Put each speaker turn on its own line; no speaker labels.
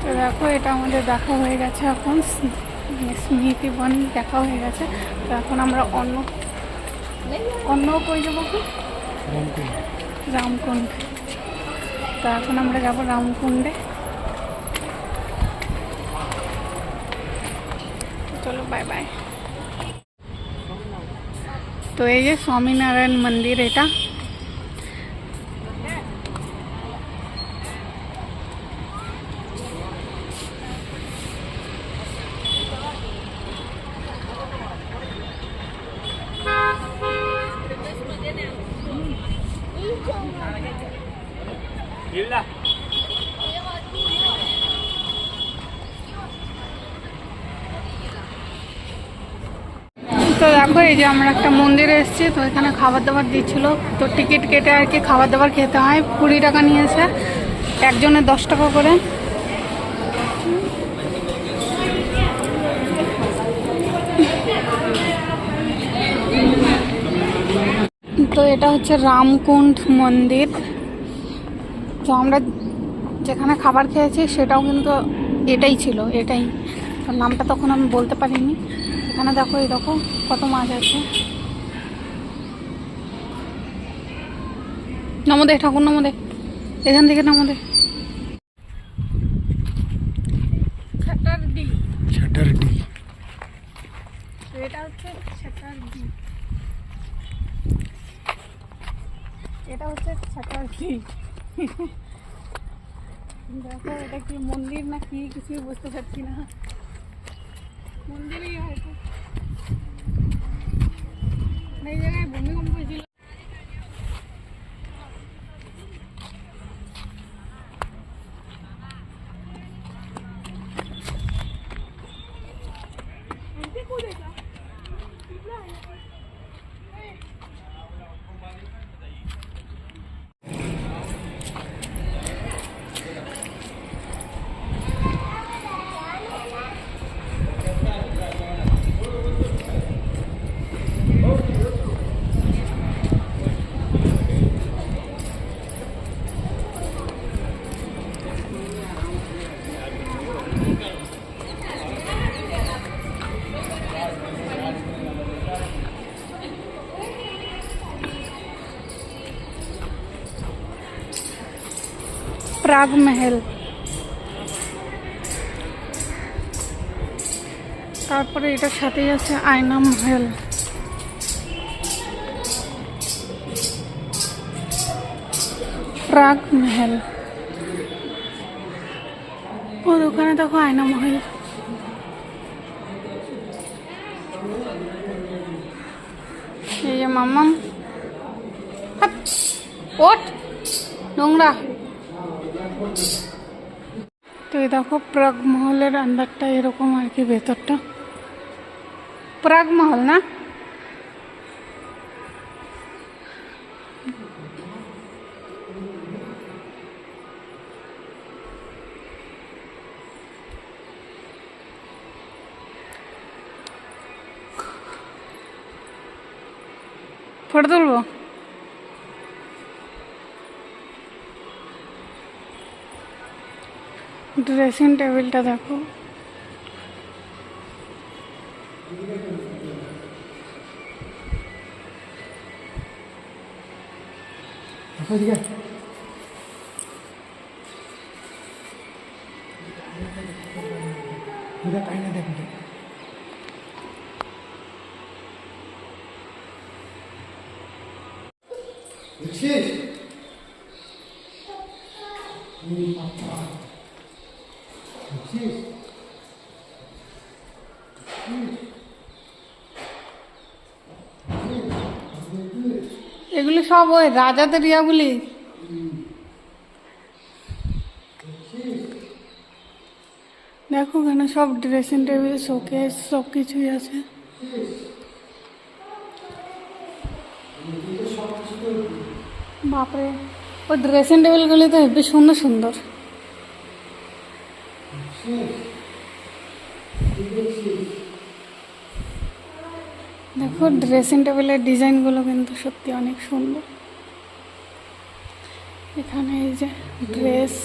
তো দেখো এটা আমাদের দেখা হয়ে গেছে, এখন স্মৃতি বন দেখা হয়ে গেছে। তো এখন আমরা অন্য কই যাবো কি রামকুণ্ড। তো এখন আমরা যাবো রামকুণ্ডে। চলো বাই বাই। তো এই যে স্বামীনারায়ণ মন্দির, এটা তো দেখো এই যে আমরা একটা মন্দিরে এসেছি। তো এখানে খাবার দাবার দিচ্ছিল, তো টিকিট কেটে আর কি খাবার দাবার খেতে হয়। 20 টাকা নিয়েছে, একজনের 10 টাকা করে। তো এটা হচ্ছে রামকুণ্ড মন্দির। তো আমরা যেখানে খাবার খেয়েছি সেটাও কিন্তু এটাই ছিল, এটাই। তো নামটা তখন আমি বলতে পারিনি। এখানে দেখো এই দেখো কত মাছ আছে। নমদে ঠাকুর, নমদে, এখান থেকে নমদে। ছাটারডি, ছাটারডি, এটা হচ্ছে ছাটারডি, এটা হচ্ছে ছাটারডি। দেখো এটা কি মন্দির না কি কিছুই বুঝতে পারছি না। মন্দিরই হয়তো। এই জায়গায় ভূমিকম্প হয়েছিল। প্রাগ মহল, তারপরে এটার সাথেই আছে আয়না মহল। প্রাগ মহল, ওর ওখানে দেখো আয়না মহল। এই যে মাম্মাম, ওঠ নোংরা। তো এই দেখো প্রাগ মহলের আন্দারটা এরকম আর কি, ভেতরটা প্রাগ মহল না। ফটো তুলবো। ড্রেসিং টেবিলটা দেখো, এগুলি সব ওই রাজাদের ইয়াগুলি। দেখো এখানে সব ড্রেসিং টেবিল, শোকেস সব কিছুই আছে। বাপরে, ওই ড্রেসিং টেবিলগুলি তো হেবি সুন্দর সুন্দর। দেখো ড্রেসিং টেবিলের ডিজাইনগুলো কিন্তু সত্যি অনেক সুন্দর। এখানে এই যে ড্রেস,